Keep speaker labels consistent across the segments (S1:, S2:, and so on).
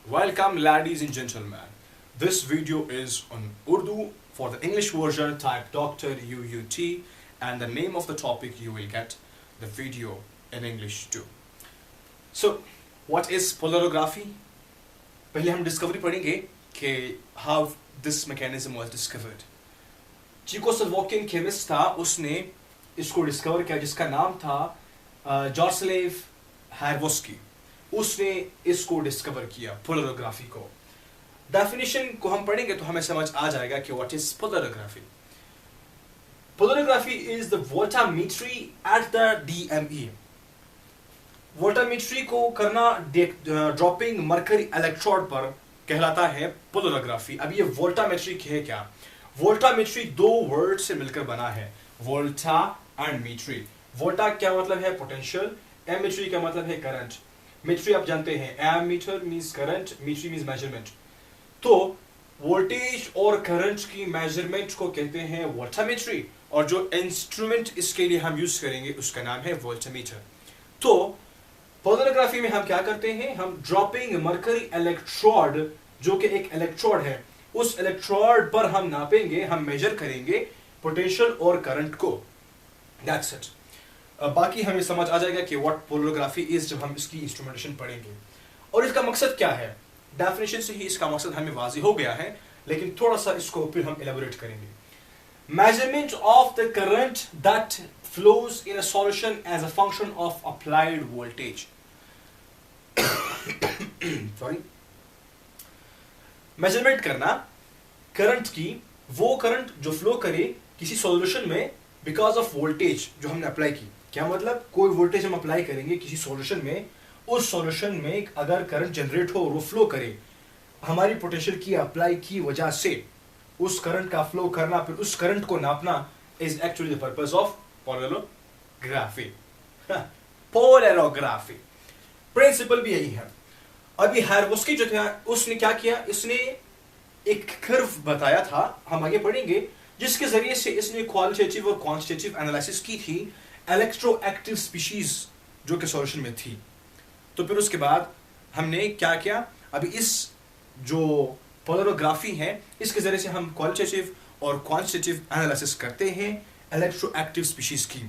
S1: Welcome, ladies and gentlemen. This video is on Urdu. For the English version, type Dr. UUT, and the name of the topic you will get the video in English too. So, what is polarography? पहले हम discovery पढ़ेंगे कि how this mechanism was discovered. Czechoslovakian chemist था, उसने इसको discover किया जिसका नाम था जॉर्सलेव हैरवोस्की. उसने इसको डिस्कवर किया पोलरोग्राफी को. डेफिनेशन को हम पढ़ेंगे तो हमें समझ आ जाएगा कि what is polarography. Polarography is the voltammetry at the DME. Voltammetry को करना ड्रॉपिंग मरकरी इलेक्ट्रोड पर कहलाता है पोलरोग्राफी. अब ये वोल्टामेट्री है क्या? वोल्टामेट्री दो वर्ड से मिलकर बना है, वोल्टा एंड मीट्री. वोल्टा क्या मतलब है? पोटेंशियल. एमीट्री का मतलब है करंट. मीट्री आप जानते हैं, ammeter means current, metry means measurement. तो वोल्टेज और करंट की मेजरमेंट को कहते हैं वोल्टामेट्री, और जो इंस्ट्रूमेंट इसके लिए हम यूज करेंगे उसका नाम है वोल्टामीटर. तो पोलरोग्राफी में हम क्या करते हैं? हम ड्रॉपिंग मरकरी इलेक्ट्रोड, जो कि एक इलेक्ट्रोड है, उस इलेक्ट्रोड पर हम नापेंगे, हम मेजर करेंगे पोटेंशियल और करंट को. That's it. बाकी हमें समझ आ जाएगा कि व्हाट पोलरोग्राफी इज जब हम इसकी इंस्ट्रूमेंटेशन पढ़ेंगे. और इसका मकसद क्या है? डेफिनेशन से ही इसका मकसद हमें वाज़ेह हो गया है, लेकिन थोड़ा सा इसको फिर हम एलेबोरेट करेंगे. Measurement of the current that flows in a solution as a function of applied voltage. Sorry. Measurement करना करंट की, वो करंट जो फ्लो करे किसी सॉल्यूशन में बिकॉज ऑफ वोल्टेज जो हमने अप्लाई की. क्या मतलब? कोई वोल्टेज हम अप्लाई करेंगे किसी सॉल्यूशन में, उस सॉल्यूशन में अगर करंट जनरेट हो और वो फ्लो करे, हमारी पोटेंशियल की अप्लाई की वजह से उस करंट का फ्लो करना, फिर उस करंट को नापना is actually the purpose of polarography. Polarography principle भी यही है. अभी हैरवोस्की जो था उसने क्या किया? इसने एक कर्व बताया था, हम आगे पढ़ेंगे, जिसके जरिए से इसने क्वालिटेटिव और क्वांटिटेटिव एनालिसिस की थी इलेक्ट्रोएक्टिव स्पीशीज जो कि सॉल्यूशन में थी. तो फिर उसके बाद हमने क्या किया? अभी इस जो पोलरोग्राफी है इसके जरिए से हम क्वालिटेटिव और क्वांटिटेटिव एनालिसिस करते हैं इलेक्ट्रोएक्टिव स्पीशीज की.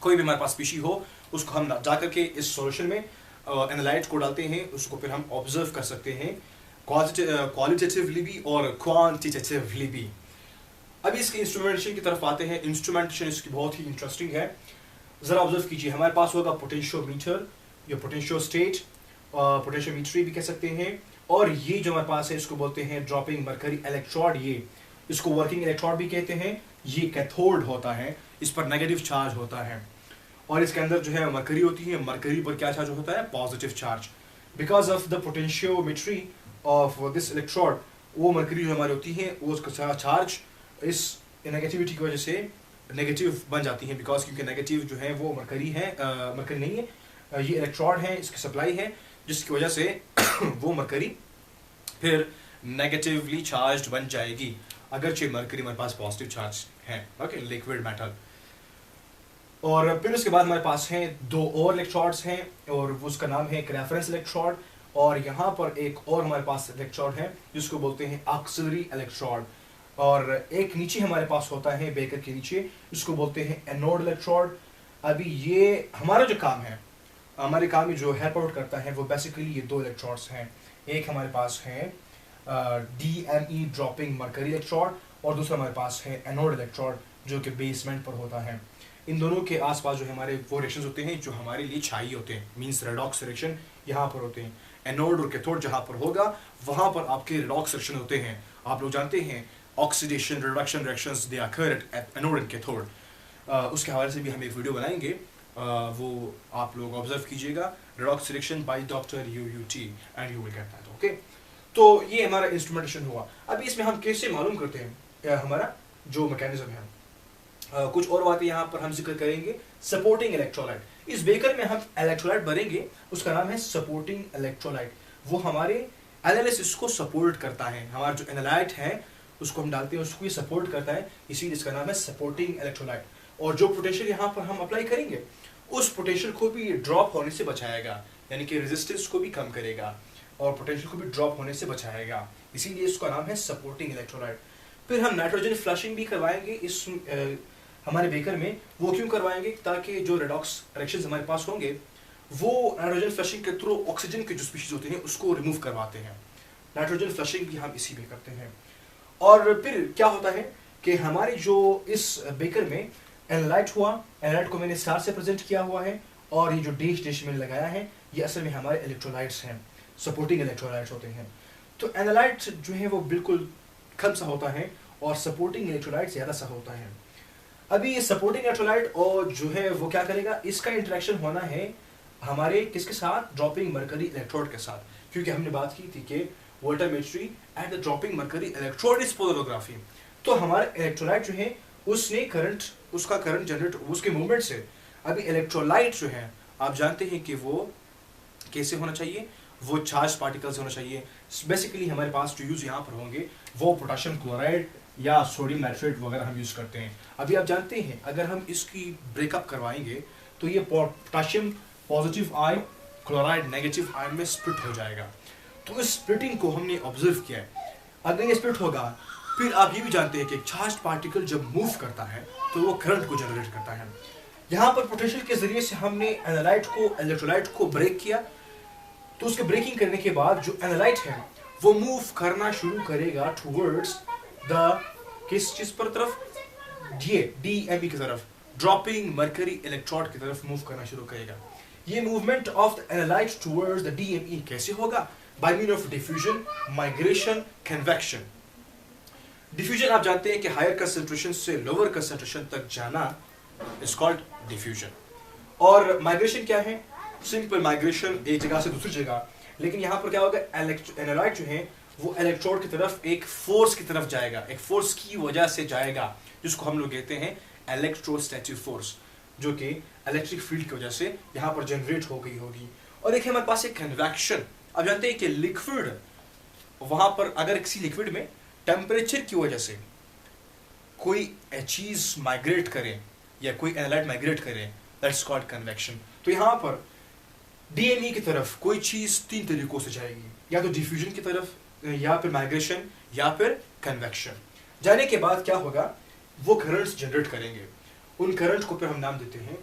S1: कोई भी हमारे पास स्पीशी हो, उसको हम जाकर के इस सॉल्यूशन में एनालाइट को डालते हैं, उसको फिर हम ऑब्जर्व कर सकते हैं क्वालिटेटिवली भी और क्वांटिटेटिवली भी. अभी इसके इंस्ट्रूमेंटेशन की तरफ आते हैं. इंस्ट्रूमेंटेशन इसकी बहुत ही इंटरेस्टिंग है. जरा ऑब्जर्व कीजिए. हमारे पास होगा पोटेंशियोमीटर या पोटेंशियोस्टेट, पोटेंशियोमीट्री भी कह सकते हैं, और ये जो हमारे पास है इसको बोलते हैं ड्रॉपिंग मरकरी इलेक्ट्रोड. ये इसको वर्किंग इलेक्ट्रोड भी कहते हैं. ये कैथोड होता है, इस पर नेगेटिव चार्ज होता है, और इसके अंदर जो है मरकरी होती है. मरकरी पर क्या चार्ज होता है? Positive charge. Because of the potentiometry of this electrode, वो मरकरी जो हमारी होती है वो उसका चार्ज इस नेगेटिविटी की वजह से नेगेटिव बन जाती है. बिकॉज क्योंकि नेगेटिव जो है वो मरकरी है, मरकरी नहीं है, ये इलेक्ट्रोड है, इसकी सप्लाई है, जिसकी वजह से वो मरकरी फिर नेगेटिवली चार्ज बन जाएगी, अगरचे मरकरी हमारे पास पॉजिटिव चार्ज है. Okay, liquid metal. और फिर उसके बाद हमारे पास हैं दो और इलेक्ट्रोड्स हैं, और उसका नाम है एक रेफरेंस इलेक्ट्रोड, और यहाँ पर एक और हमारे पास इलेक्ट्रोड है जिसको बोलते हैं ऑक्सिलरी इलेक्ट्रोड. और एक नीचे हमारे पास होता है बेकर के नीचे, इसको बोलते हैं एनोड इलेक्ट्रोड. अभी ये हमारा जो काम है, हमारे काम में जो हेल्प आउट करता है वो बेसिकली ये दो इलेक्ट्रोड्स हैं. एक हमारे पास है डीएमई ड्रॉपिंग मरकरी इलेक्ट्रोड, और दूसरा हमारे पास है एनोड इलेक्ट्रोड जो कि बेसमेंट पर होता है. इन दोनों के आसपास जो हमारे वो रिएक्शंस होते हैं जो हमारे लिए चाहिए होते हैं, मींस रेडॉक्स रिएक्शन यहाँ पर होते हैं. एनोड और कैथोड जहाँ पर होगा वहाँ पर आपके रेडॉक्स रिएक्शन होते हैं. आप लोग जानते हैं oxidation reduction reactions they occur at anode and cathode. उसके हवाले से भी हम एक वीडियो बनाएंगे, वो आप लोग ऑब्जर्व कीजिएगा, redox reaction by doctor UUT, and you will get that. Okay, तो ये हमारा इंस्ट्रूमेंटेशन हुआ. अभी इसमें हम कैसे मालूम करते हैं हमारा जो मैकेनिज्म है. कुछ और बातें यहाँ पर हम जिक्र करेंगे. Supporting electrolyte. इस बेकर में हम इलेक्ट्रोलाइट भरेंगे, उसका नाम है सपोर्टिंग इलेक्ट्रोलाइट. वो हमारे एनालिसिस को सपोर्ट करता है. हमारा जो एनालाइट है उसको हम डालते हैं, उसको ये सपोर्ट करता है, इसीलिए इसका नाम है सपोर्टिंग इलेक्ट्रोलाइट. और जो पोटेंशियल यहाँ पर हम अप्लाई करेंगे उस पोटेंशियल को भी ड्रॉप होने से बचाएगा, यानी कि रेजिस्टेंस को भी कम करेगा. और पोटेंशियल को भी ड्रॉप होने से बचाएगा, इसीलिए इसका नाम है सपोर्टिंग इलेक्ट्रोलाइट। फिर हम नाइट्रोजन फ्लशिंग भी करवाएंगे इस हमारे बेकर में। वो क्यों करवाएंगे? ताकि जो रेडॉक्स रिएक्शंस हमारे पास होंगे वो नाइट्रोजन फ्लशिंग के थ्रू ऑक्सीजन के जो स्पीशीज होते हैं उसको रिमूव करवाते हैं। नाइट्रोजन फ्लशिंग भी हम इसी में करते हैं। और फिर क्या होता है कि हमारे जो इस बेकर में एनालाइट हुआ, एनालाइट को मैंने स्टार से प्रेजेंट किया हुआ है, और ये जो डिश मैंने लगाया है ये असल में हमारे इलेक्ट्रोलाइट्स हैं, सपोर्टिंग इलेक्ट्रोलाइट्स होते हैं। तो एनालाइट जो है वो बिल्कुल कम सा होता है और सपोर्टिंग इलेक्ट्रोलाइट ज़्यादा सा होता है। अभी ये सपोर्टिंग इलेक्ट्रोलाइट और जो है वो क्या करेगा, इसका इंटरेक्शन होना है हमारे किसके साथ? ड्रॉपिंग मरकरी इलेक्ट्रोड के साथ, क्योंकि हमने बात की थी कि voltammetry and the dropping mercury electrode is polarography. तो हमारा इलेक्ट्रोलाइट जो है उसने करंट, उसका करंट जनरेट उसके मूवमेंट से। अभी इलेक्ट्रोलाइट जो है आप जानते हैं कि वो कैसे होना चाहिए, वो चार्ज पार्टिकल्स होना चाहिए। बेसिकली हमारे पास जो यूज यहाँ पर होंगे वो पोटेशियम क्लोराइड या सोडियम नाइट्रेट वगैरह हम यूज करते हैं। अभी आप जानते हैं अगर हम इसकी ब्रेकअप करवाएंगे तो ये potassium positive ion chloride negative ion में स्प्लिट हो जाएगा। तो इस स्प्लिटिंग को हमने ऑब्जर्व किया है। अगर ये स्प्लिट होगा, फिर आप ये भी जानते हैं कि एक चार्ज पार्टिकल जब मूव करता है तो वो करंट को जनरेट करता है। यहाँ पर पोटेंशियल के जरिए से हमने एनालाइट को इलेक्ट्रोलाइट को ब्रेक किया, तो उसके ब्रेकिंग करने के बाद जो एनालाइट है वो मूव करना शुरू करेगा टुवर्ड्स द किस चीज पर तरफ? डीएमई की तरफ, ड्रॉपिंग मरकरी इलेक्ट्रोड की तरफ मूव करना शुरू करेगा। ये movement of the analyte towards the DME कैसे होगा? By mean of diffusion, migration, convection. Diffusion आप जानते हैं कि हायर कंसंट्रेशन से लोअर कंसंट्रेशन तक जाना इज कॉल्ड डिफ्यूजन। और माइग्रेशन क्या है? सिंपल माइग्रेशन एक जगह से दूसरी जगह। लेकिन यहाँ पर क्या होगा, एनालाइट जो है वो इलेक्ट्रोड की तरफ एक फोर्स की तरफ जाएगा, एक फोर्स की वजह से जाएगा, जिसको हम लोग कहते हैं इलेक्ट्रोस्टैटिक फोर्स, जो कि इलेक्ट्रिक फील्ड की वजह से यहाँ पर जनरेट हो गई होगी। और एक हमारे पास एक कन्वेक्शन। अब जानते हैं कि लिक्विड, वहां पर अगर किसी लिक्विड में टेम्परेचर की वजह से कोई चीज माइग्रेट करे या कोई एनालाइट माइग्रेट करे, दैट्स कॉल्ड कन्वेक्शन। तो यहाँ पर डीएमई की तरफ कोई चीज तीन तरीकों से जाएगी, या तो डिफ्यूजन की तरफ, या फिर माइग्रेशन, या फिर कन्वेक्शन। जाने के बाद क्या होगा, वो करंट्स जनरेट करेंगे। उन करंट को फिर हम नाम देते हैं,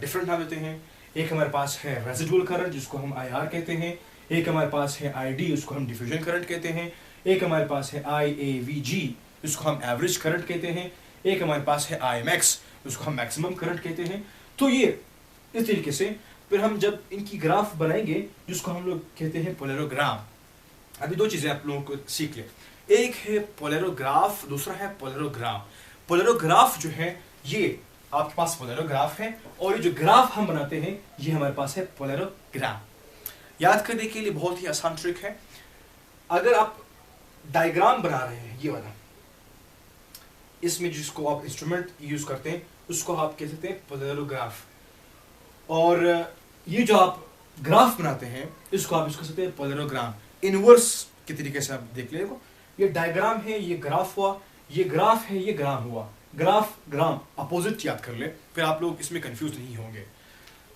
S1: डिफरेंट नाम देते हैं। एक हमारे पास है रेजिडुअल करंट जिसको हम आईआर कहते हैं, एक हमारे पास है आईडी उसको हम डिफ्यूजन करंट कहते हैं, एक हमारे पास है आईएवीजी जिसको हम एवरेज करंट कहते हैं, एक हमारे पास है आईएमएक्स जिसको हम मैक्सिमम करंट कहते हैं। तो ये इस तरीके से फिर हम जब इनकी ग्राफ बनाएंगे जिसको हम लोग कहते हैं पोलरोग्राम। अभी दो चीजें आप लोगों को सीख ले, एक है पोलरोग्राफ, दूसरा है पोलरोग्राम। पोलरोग्राफ जो है ये आपके पास पोलरोग्राफ है, और ये जो ग्राफ हम बनाते हैं ये हमारे पास है पोलरोग्राम। याद करने के लिए बहुत ही आसान ट्रिक है। अगर आप डायग्राम बना रहे हैं, ये वाला, इसमें जिसको आप इंस्ट्रूमेंट यूज करते हैं उसको आप कह सकते हैं पोलरोग्राफ, और ये जो आप ग्राफ बनाते हैं इसको आप इसको कहते हैं पोलरोग्राम। इनवर्स के तरीके से आप देख ले, ये डायग्राम है, ये ग्राफ हुआ, ये ग्राफ है, ये ग्राम हुआ। ग्राफ ग्राम अपोजिट याद कर ले, फिर आप लोग इसमें कंफ्यूज नहीं होंगे।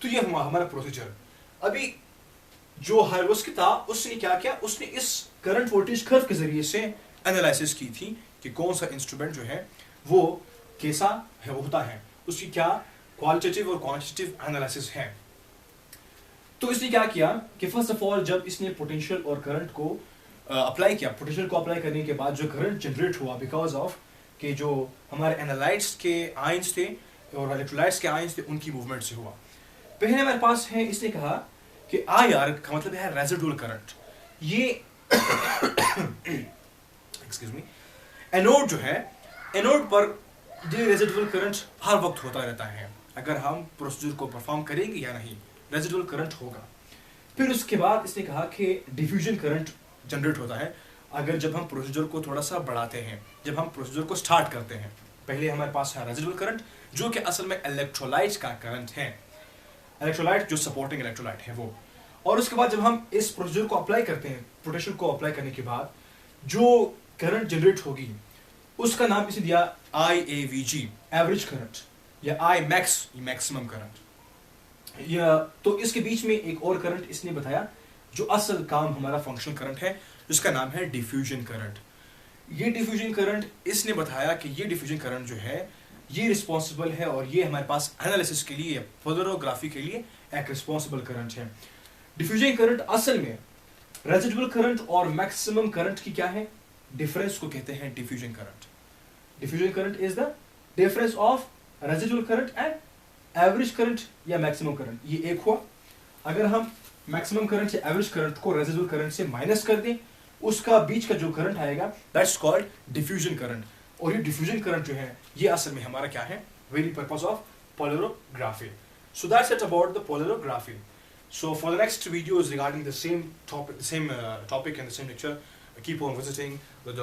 S1: तो ये हमारा प्रोसीजर। अभी जो हायरोस्की था उसने क्या किया, उसने इस करंट वोल्टेज कर्व के जरिए से एनालिसिस की थी कि कौन सा इंस्ट्रूमेंट जो है वो कैसा है, होता है, उसकी क्या क्वालिटेटिव और क्वांटिटेटिव एनालिसिस है। तो इसने क्या किया कि फर्स्ट ऑफ ऑल जब इसने पोटेंशियल और करंट को अप्लाई किया, पोटेंशियल को अप्लाई करने के बाद जो करंट जनरेट हुआ बिकॉज ऑफ कि जो हमारे एनालाइट्स के आयंस थे और इलेक्ट्रोलाइट्स के आयंस थे उनकी मूवमेंट से हुआ। पहले हमारे पास है, इसने कहा कि आईआर का मतलब है रेजिडुअल करंट। ये एक्सक्यूज मी, एनोड जो है, एनोड पर ये रेजिडुअल करंट हर वक्त होता रहता है, अगर हम प्रोसीजर को परफॉर्म करेंगे या नहीं, रेजिडुअल करंट होगा। फिर उसके बाद इसने कहा कि डिफ्यूजन करंट जनरेट होता है अगर जब हम प्रोसीजर को थोड़ा सा बढ़ाते हैं, जब हम प्रोसीजर को स्टार्ट करते हैं। पहले हमारे पास है रेजिडुअल करंट जो कि असल में इलेक्ट्रोलाइट का करंट है, इलेक्ट्रोलाइट जो सपोर्टिंग इलेक्ट्रोलाइट है वो। और उसके बाद जब हम इस प्रोसीजर को अप्लाई करते हैं, पोटेंशियल को अप्लाई करने के बाद जो करंट जनरेट होगी उसका नाम इसे दिया आईएवीजी, एवरेज करंट, या आई मैक्स, मैक्सिमम करंट। या तो इसके बीच में एक और करंट इसने बताया जो असल काम हमारा फंक्शनल करंट है, जिसका नाम है डिफ्यूजन करंट। ये डिफ्यूजन करंट, इसने बताया कि ये डिफ्यूजन करंट जो है ये रिस्पॉन्सिबल है, और ये हमारे पास एनालिसिस के लिए, पोलरोग्राफी के लिए एक रिस्पॉन्सिबल करंट है। डिफ्यूजन करंट असल में रेजिडुअल करंट और मैक्सिमम करंट की क्या है, डिफरेंस को कहते हैं diffusion current. Diffusion current is the difference of residual current and average current या मैक्सिमम करंट। ये एक हुआ। अगर हम मैक्सिमम करंट या एवरेज करंट को रेजिडुअल करंट से माइनस कर दें, उसका बीच का जो करंट आएगा, दैट्स कॉल्ड डिफ्यूजन करंट। और ये डिफ्यूजन करंट जो है ये असल में हमारा क्या है, very purpose of polarography. So that's it about the polarography. So for the next videos regarding the same topic and the same lecture, keep on visiting the